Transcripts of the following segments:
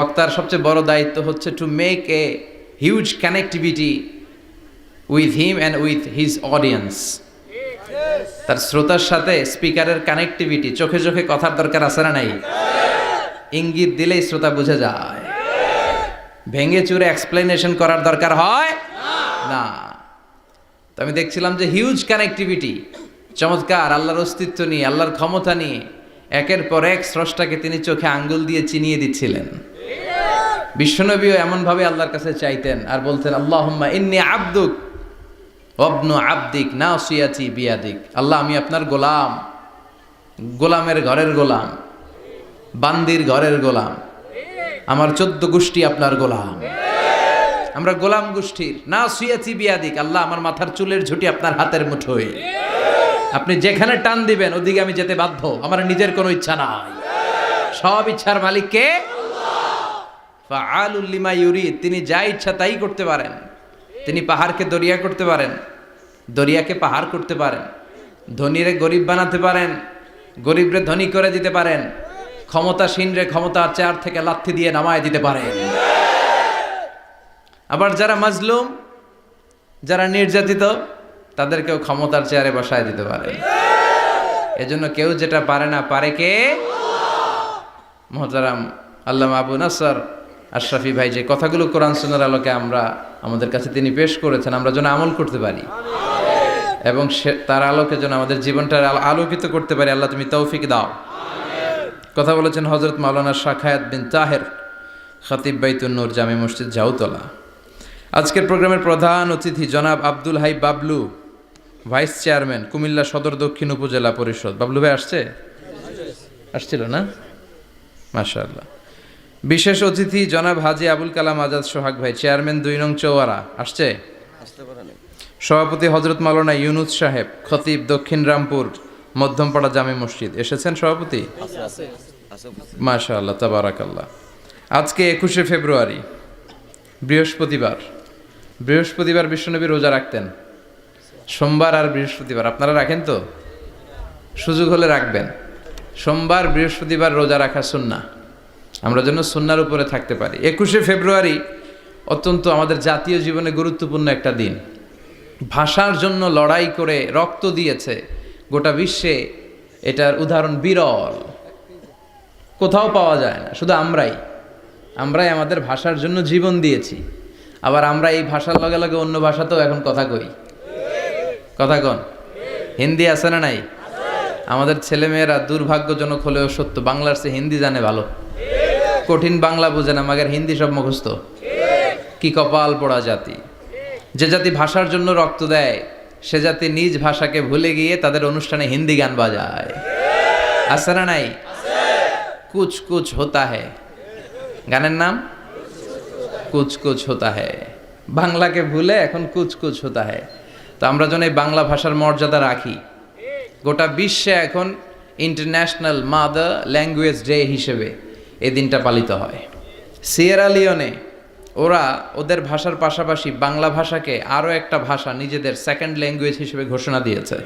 বক্তার সবচেয়ে বড় দায়িত্ব হচ্ছে to make a huge connectivity with him and with his audience. তার শ্রোতার সাথে স্পিকারের কানেক্টিভিটি, চোখে চোখে কথার দরকার আছে না নাই? ইঙ্গিত দিলেই শ্রোতা বুঝে যায়। ভেঙে চুরে এক্সপ্লেনেশন করার দরকার হয় না। তো আমি দেখছিলাম যে হিউজ কানেক্টিভিটি, চমৎকার, আল্লাহর অস্তিত্ব নিয়ে, আল্লাহর ক্ষমতা নিয়ে একের পর এক স্রষ্টাকে তিনি চোখে আঙ্গুল দিয়ে চিনিয়ে দিচ্ছিলেন। বিশ্বনবীও এমনভাবে আল্লাহর কাছে চাইতেন আর বলতেন, আল্লাহুম্মা ইন্নী আবদুক ওয়াবনু আবদিক নাসিয়াতি বিয়াদিক। আল্লাহ, আমি আপনার গোলাম, গোলামের ঘরের গোলাম, বান্দির ঘরের গোলাম, আমার 14 গোষ্ঠী আপনার গোলাম, আমরা গোলাম গোষ্ঠীর। নাসিয়াতি বিয়াদিক, আল্লাহ আমার মাথার চুলের ঝুঁটি আপনার হাতের মুঠোয়, আপনি যেখানে টান দিবেন ওদিকে আমি যেতে বাধ্য, আমার নিজের কোনো ইচ্ছা নাই, সব ইচ্ছার মালিক কে? ফাআলুল লিমা ইউরিদ, তিনি যা ইচ্ছা তাই করতে পারেন। তিনি পাহাড়কে দরিয়া করতে পারেন, দরিয়াকে পাহাড় করতে পারেন, ধনীরে গরিব বানাতে পারেন, গরিবরে ধনী করে দিতে পারেন, ক্ষমতাসীনরে ক্ষমতার চেয়ার থেকে লাথি দিয়ে নামায় দিতে পারেন। আবার যারা মাজলুম, যারা নির্যাতিত, তাদেরকেও ক্ষমতার চেয়ারে বসায় দিতে পারে। এজন্য কেউ যেটা পারে না, পারে কে? মুহতারাম আল্লামা আবু নাসর আশরাফি ভাই যে কথাগুলো কোরআন সুন্নাহর আলোকে আমাদের কাছে তিনি পেশ করেছেন, আমরা যেন আমল করতে পারি এবং তার আলোকে যেন আমাদের জীবনটা আলোকিত করতে পারি। আল্লাহ তুমি তৌফিক দাও। কথা বলেছেন হযরত মাওলানা শাখায়াত বিন তাহের, খতিব বাইতুন নূর, জামে মসজিদ, জাউতলা। আজকের প্রোগ্রামের প্রধান অতিথি জনাব আব্দুল হাই বাবলু, ভাইস চেয়ারম্যান, কুমিল্লা সদর দক্ষিণ উপজেলা পরিষদ। বাবলু ভাই আসছিল না? মাশাআল্লাহ। বিশেষ অতিথি জনাব হাজী আবুল কালাম আজাদ সোহাগ ভাই, চেয়ারম্যান 2 নং চৌয়ারা, আসছে? সভাপতি হযরত মাওলানা ইউনুস সাহেব, খতিব দক্ষিণ রামপুর মধ্যমপাড়া জামে মসজিদ, এসেছেন সভাপতি? মাশাআল্লাহ, তাবারাকাল্লাহ। আজকে 21শে ফেব্রুয়ারি, বৃহস্পতিবার বিশ্বনবী রোজা রাখতেন। সোমবার আর বৃহস্পতিবার আপনারা রাখেন তো? সুযোগ হলে রাখবেন। সোমবার বৃহস্পতিবার রোজা রাখা সুন্নাহ, আমরা যেন সুন্নাহর উপরে থাকতে পারি। 21শে ফেব্রুয়ারি অত্যন্ত আমাদের জাতীয় জীবনে গুরুত্বপূর্ণ একটা দিন। ভাষার জন্য লড়াই করে রক্ত দিয়েছে গোটা বিশ্বে, এটার উদাহরণ বিরল, কোথাও পাওয়া যায় না। শুধু আমরাই আমাদের ভাষার জন্য জীবন দিয়েছি। আবার আমরা এই ভাষার লগে লগে অন্য ভাষাতেও এখন কথা কই। কথা কন, হিন্দি আছে না নাই? আমাদের ছেলেমেয়েরা দুর্ভাগ্যজনক হলেও সত্য, বাংলার চেয়ে হিন্দি জানে ভালো। কঠিন বাংলা বোঝে না, মাগের হিন্দি সব মুখস্থ। কি কপাল পোড়া জাতি! যে জাতি ভাষার জন্য রক্ত দেয়, সে জাতি নিজ ভাষাকে ভুলে গিয়ে তাদের অনুষ্ঠানে হিন্দি গান বাজায়। আছে না নাই? কুছ কুছ হোতা হ্যায়, গানের নাম কুছ কুছ হোতা হ্যায়। বাংলাকে ভুলে এখন কুছ কুছ হোতা হ্যায়। তো আমরা যেন এই বাংলা ভাষার মর্যাদা রাখি। গোটা বিশ্বে এখন ইন্টারন্যাশনাল মাদার ল্যাঙ্গুয়েজ ডে হিসেবে এই দিনটা পালিত হয়। সিয়েরা লিওনে ওরা ওদের ভাষার পাশাপাশি বাংলা ভাষাকে আরও একটা ভাষা নিজেদের সেকেন্ড ল্যাঙ্গুয়েজ হিসেবে ঘোষণা দিয়েছে।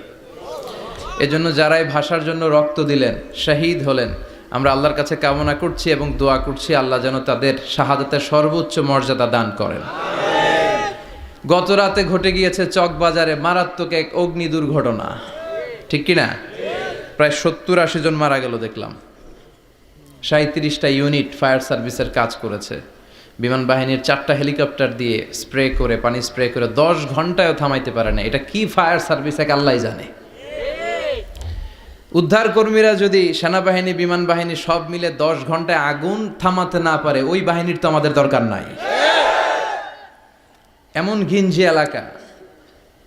এজন্য যারা এই ভাষার জন্য রক্ত দিলেন, শহীদ হলেন, আমরা আল্লাহর কাছে কামনা করছি এবং দোয়া করছি আল্লাহ যেন তাদের শাহাদাতের সর্বোচ্চ মর্যাদা দান করেন। গত রাতে ঘটে গিয়েছে চকবাজারে মারাত্মক এক অগ্নি দুর্ঘটনা, ঠিক কিনা? প্রায় 70-80 জন মারা গেল দেখলাম। 37টা ইউনিট ফায়ার সার্ভিসের কাজ করেছে। বিমান বাহিনীর 4টা হেলিকপ্টার দিয়ে পানি স্প্রে করে 10 ঘন্টায়ও থামাইতে পারে না। এটা কি ফায়ার সার্ভিস এক আল্লাহই জানে। উদ্ধার কর্মীরা যদি সেনাবাহিনী, বিমান বাহিনী সব মিলে 10 ঘন্টায় আগুন থামাতে না পারে, ওই বাহিনীর তো আমাদের দরকার নাই। এমন ঘিঞ্জি এলাকা,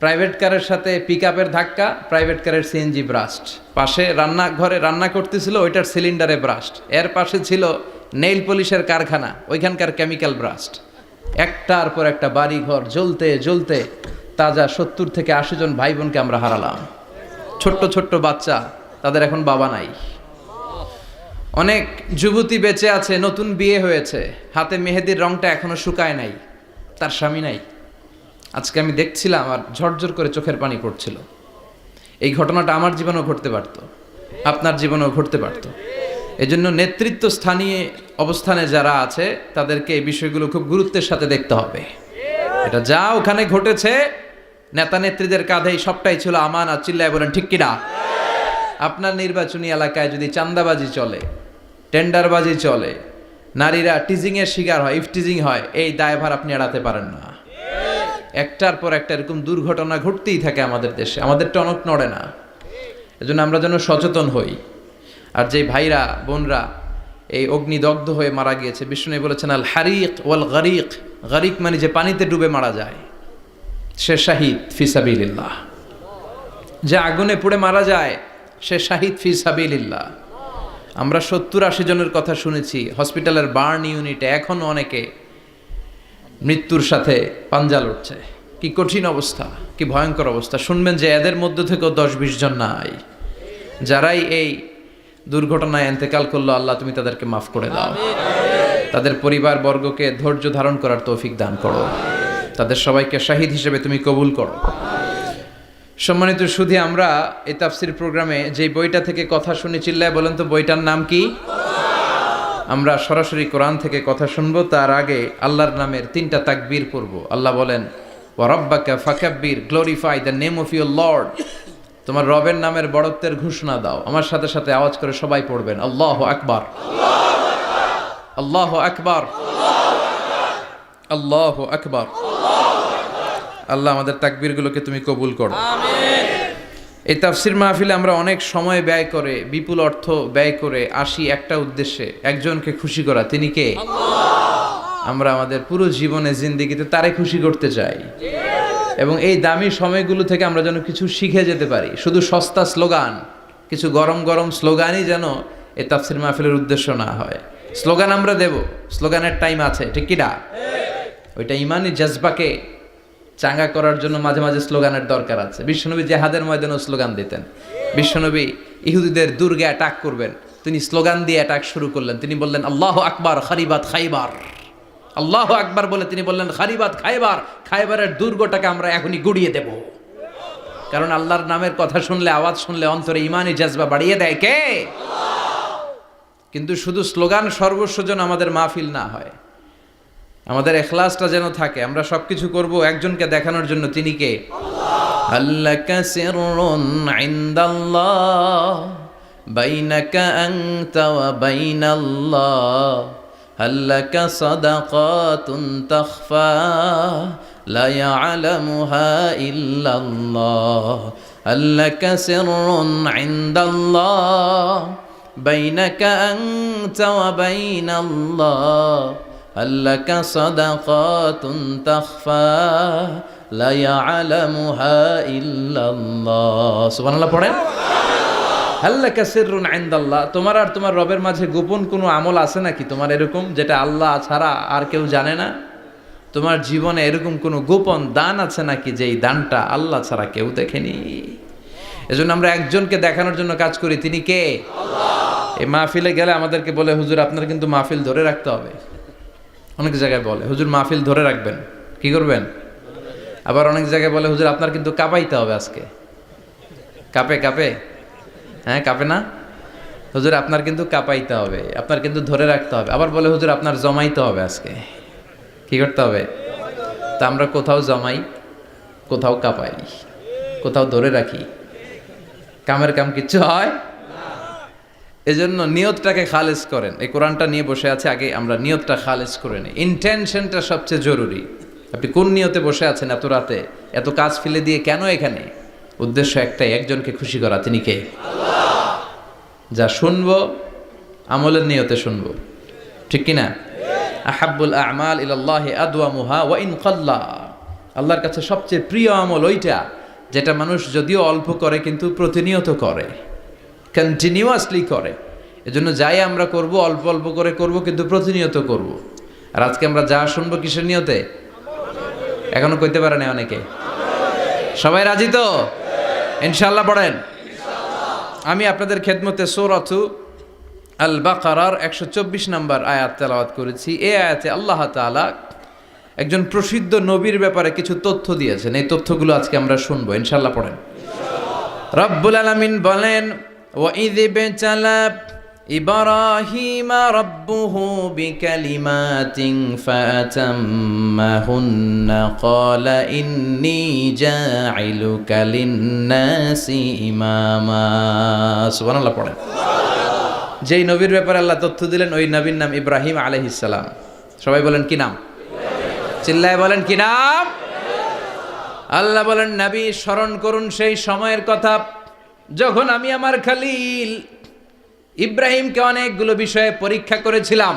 প্রাইভেট কারের সাথে পিকআপের ধাক্কা, প্রাইভেট কারের সিএনজি ব্রাস্ট, পাশে রান্নাঘরে রান্না করতেছিল ওইটার সিলিন্ডারে ব্রাস্ট, এর পাশে ছিল নেইল পলিশের কারখানা, ওইখানকার কেমিক্যাল ব্রাস্ট। একটার পর একটা বাড়ি ঘর জ্বলতে জ্বলতে তাজা 70 থেকে 80 জন ভাই বোনকে আমরা হারালাম। ছোট্ট ছোট্ট বাচ্চা, তাদের এখন বাবা নাই। অনেক যুবতী বেঁচে আছে, নতুন বিয়ে হয়েছে, হাতে মেহেদির রংটা এখনো শুকায় নাই, তার স্বামী নাই। আজকে আমি দেখছিলাম আর ঝরঝর করে চোখের পানি পড়ছিল। এই ঘটনাটা আমার জীবনেও ঘটতে পারত, আপনার জীবনেও ঘটতে পারত। এজন্য নেতৃত্ব স্থানীয় অবস্থানে যারা আছে তাদেরকে এই বিষয়গুলো খুব গুরুত্বের সাথে দেখতে হবে। এটা যা ওখানে ঘটেছে নেতা নেত্রীদের কাঁধেই সবটাই ছিল আমানত। চিল্লায় বলেন ঠিক কিনা? আপনার নির্বাচনী এলাকায় যদি চাঁদাবাজি চলে, টেন্ডারবাজি চলে, নারীরা টিজিংয়ের শিকার হয়, ইফটিজিং হয়, এই দায়ভার আপনি এড়াতে পারেন না। একটার পর একটা এরকম দুর্ঘটনা ঘটতেই থাকে আমাদের দেশে, আমাদের টনক নড়ে না। এজন্য আমরা যেন সচেতন হই। আর যে ভাইরা বোনরা এই অগ্নিদগ্ধ হয়ে মারা গিয়েছে, বিষ্ণু বলেছেন আল হারিক ওয়াল গারিক। গারিক মানে যে পানিতে ডুবে মারা যায়, সে শাহিদ ফি সাবিলিল্লাহ। যে আগুনে পুড়ে মারা যায় সে শাহিদ ফি সাবিলিল্লাহ। আমরা 70-80 জনের কথা শুনেছি হসপিটালের বার্ন ইউনিটে, এখনো অনেকে মৃত্যুর সাথে পাঞ্জা লড়ছে। কি কঠিন অবস্থা, কি ভয়ঙ্কর অবস্থা। শুনবেন যে এদের মধ্য থেকেও 10-20 জন নাই, যারাই এই দুর্ঘটনায় ইন্তেকাল করলো, আল্লাহ তুমি তাদেরকে মাফ করে দাও, তাদের পরিবার বর্গকে ধৈর্য ধারণ করার তৌফিক দান করো, তাদের সবাইকে শাহিদ হিসেবে তুমি কবুল করো। সম্মানিত সুধী, আমরা এই তাফসির প্রোগ্রামে যে বইটা থেকে কথা শুনি, চিল্লায় বলেন তো বইটার নাম কি? আমরা সরাসরি কোরআন থেকে কথা শুনবো। তার আগে আল্লাহর নামের 3টা তাকবীর পড়ব। আল্লাহ বলেন ওয়া রাব্বাকা ফাকাব্বির, glorify the name of your lord. তোমার রবের নামের বড়ত্বের ঘোষণা দাও। আমার সাথে সাথে আওয়াজ করে সবাই পড়বেন আল্লাহু আকবার, আল্লাহু আকবার, আল্লাহু আকবার। আল্লাহ আমাদের তাকবীরগুলোকে তুমি কবুল করো, আমিন। এই তাফসির মাহফিলে আমরা অনেক সময় ব্যয় করে, বিপুল অর্থ ব্যয় করে আসি একটা উদ্দেশ্যে, একজনকে খুশি করা। তিনি কে? আল্লাহ। আমরা আমাদের পুরো জীবনে জিন্দেগিতে তারে খুশি করতে চাই, এবং এই দামি সময়গুলো থেকে আমরা যেন কিছু শিখে যেতে পারি। শুধু সস্তা স্লোগান, কিছু গরম গরম স্লোগানই যেন এই তাফসির মাহফিলের উদ্দেশ্য না হয়। স্লোগান আমরা দেব, স্লোগানের টাইম আছে, ঠিক কি না? ওইটা ইমানি জজবাকে চাঙ্গা করার জন্য মাঝে মাঝে স্লোগানের দরকার আছে। বিশ্বনবী জেহাদের ময়দানেও স্লোগান দিতেন। বিশ্বনবী ইহুদিদের দুর্গে অ্যাটাক করবেন, তিনি স্লোগান দিয়ে অ্যাটাক শুরু করলেন। তিনি বললেন আল্লাহু আকবার খারিবাত খাইবার, আল্লাহু আকবার বলে তিনি বললেন খারিবাত খাইবার, খাইবারের দুর্গটাকে আমরা এখনই গুড়িয়ে দেব। কারণ আল্লাহর নামের কথা শুনলে, আওয়াজ শুনলে অন্তরে ইমানি জজবা বাড়িয়ে দেয় কে? আল্লাহ। কিন্তু শুধু স্লোগান সর্বস্ব যেন আমাদের মাহফিল না হয়, আমাদের ইখলাসটা যেন থাকে। আমরা সবকিছু করব একজনকে দেখানোর জন্য, তিনি কে? আল্লাহ। আল্লাকা সিররুন ইনদাল্লাহ বাইনাকা আনতা ওয়া বাইনাল্লাহ, আল্লাকা সাদাকাতুন তাখফা লা ইয়ালামুহা ইল্লাল্লাহ, আল্লাকা সিররুন ইনদাল্লাহ বাইনাকা আনতা ওয়া বাইনাল্লাহ, আল্লাকা সাদাকাতুন তাখফা লা ইয়ালামুহা ইল্লাল্লাহ। সুবহানাল্লাহ পড়েন। আল্লাকা সিররুন ইনদাল্লাহ, তোমার আর তোমার রবের মাঝে গোপন কোনো আমল আছে নাকি তোমার এরকম, যেটা আল্লাহ ছাড়া আর কেউ জানে না? তোমার জীবনে এরকম কোনো গোপন দান আছে নাকি, যেই দানটা আল্লাহ ছাড়া কেউ দেখেনি? এজন্য আমরা একজনকে দেখানোর জন্য কাজ করি, তিনি কে? আল্লাহ। এই মাহফিলে গেলে আমাদেরকে বলে হুজুর আপনার কিন্তু মাহফিল ধরে রাখতে হবে। অনেক জায়গায় বলে হুজুর মাহফিল ধরে রাখবেন, কি করবেন? আবার অনেক জায়গায় বলে হুজুর আপনার কিন্তু কাঁপাইতে হবে আজকে। কাঁপে কাঁপে, হ্যাঁ কাঁপে না? হুজুর আপনার কিন্তু কাঁপাইতে হবে, আপনার কিন্তু ধরে রাখতে হবে। আবার বলে হুজুর আপনার জমাইতে হবে আজকে। কি করতে হবে? তা আমরা কোথাও জমাই, কোথাও কাঁপাই, কোথাও ধরে রাখি, কামের কাম কিচ্ছু হয়। এজন্য নিয়তটাকে খালেজ করেন। এই কোরআনটা নিয়ে বসে আছে, আগে আমরা নিয়তটা খালেজ করে নিই। ইন্টেনশনটা সবচেয়ে জরুরি। আপনি কোন নিয়তে বসে আছেন এত রাতে, এত কাজ ফেলে দিয়ে কেন এখানে? উদ্দেশ্য একটাই, একজনকে খুশি করা। তিনি কে? আল্লাহ। যা শুনবো আমলের নিয়তে শুনবো, ঠিক কিনা? আহাব্বুল আমাল ইলাল্লাহি আদওয়ামুহা ওয়া ইন কাল্লা। আল্লাহর কাছে সবচেয়ে প্রিয় আমল ওইটা যেটা মানুষ যদিও অল্প করে কিন্তু প্রতিনিয়ত করে, কন্টিনিউয়াসলি করে। এজন্য যাই আমরা করব অল্প অল্প করে করব, কিন্তু প্রতিনিয়ত করব। আর আজকে আমরা যা শুনবো কিসের নিয়তে? এখনো কইতে পারে না অনেকে। সবাই রাজি তো? ইনশাআল্লাহ পড়েন। আমি আপনাদের খেদমতে সূরাতু আল বাকারার 124 নম্বর আয়াত তেলাওয়াত করেছি। এই আয়াতে আল্লাহ তাআলা একজন প্রসিদ্ধ নবীর ব্যাপারে কিছু তথ্য দিয়েছেন। এই তথ্যগুলো আজকে আমরা শুনবো, ইনশাআল্লাহ পড়েন। রব্বুল আলামিন বলেন ওয়াইয ইবতালা ইব্রাহিমা রাব্বুহু বিকালিমাতিন ফাতাম্মাহুন্না ক্বালা ইন্নী জাইলুকা লিন-নাসি ইমামা। সুবহানাল্লাহ পড়েন। যেই নবীর ব্যাপারে আল্লাহ তথ্য দিলেন ওই নবীর নাম ইব্রাহিম আলাইহিস সালাম। সবাই বলেন কি নাম? চিল্লায় বলেন কি নাম? আল্লাহ বলেন নবী স্মরণ করুন সেই সময়ের কথা যখন আমি আমার খলিল ইব্রাহিমকে অনেকগুলো বিষয়ে পরীক্ষা করেছিলাম,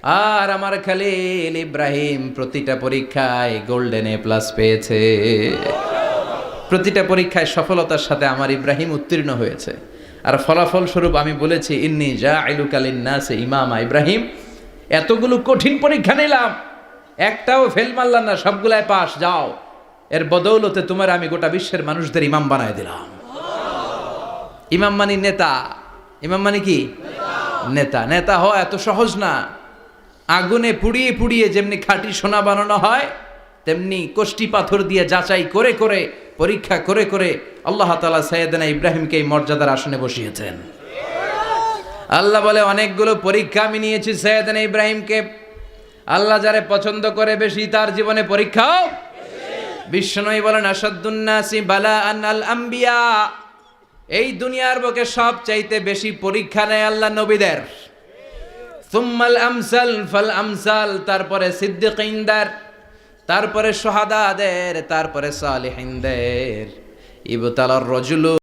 আর আমার খলিল ইব্রাহিম প্রতিটা পরীক্ষায় গোল্ডেন এ প্লাস পেয়েছে। প্রতিটা পরীক্ষায় সফলতার সাথে আমার ইব্রাহিম উত্তীর্ণ হয়েছে। আর ফলাফল স্বরূপ আমি বলেছি ইন্নী জাইলুকা লিন-নাসি ইমামা। ইব্রাহিম এতগুলো কঠিন পরীক্ষা নিলাম, একটাও ফেল মারলাম না, সবগুলাই পাস। যাও, এর বদৌলতে তোমার আমি গোটা বিশ্বের মানুষদের ইমাম বানায় দিলাম। ইমাম মানে নেতা। ইমাম মানে কি? নেতা। নেতা হওয়া এত সহজ না। আগুনে পুড়িয়ে পুড়িয়ে যেমনি খাঁটি সোনা বানানো হয়, তেমনি কষ্টি পাথর দিয়ে যাচাই করে করে পরীক্ষা করে করে আল্লাহ তাআলা সাইয়েদনা ইব্রাহিমকে এই মর্যাদার আসনে বসিয়েছেন। আল্লাহ বলে অনেকগুলো পরীক্ষা আমি নিয়েছি সাইয়েদনা ইব্রাহিমকে। আল্লাহ যারে পছন্দ করে বেশি তার জীবনে পরীক্ষাও। বিশ্বনবী বলেন আসাদ্দুন নাসি বালাআন আল আম্বিয়া। এই দুনিয়ার বুকে সব চাইতে বেশি পরীক্ষা নেয় আল্লাহ নবীদের। সুম্মাল আমসাল ফাল আমসাল, তারপরে সিদ্দিকিনদের, তারপরে শুহাদাদের, তারপরে সালিহিনদের। ইবতালার রাজুলু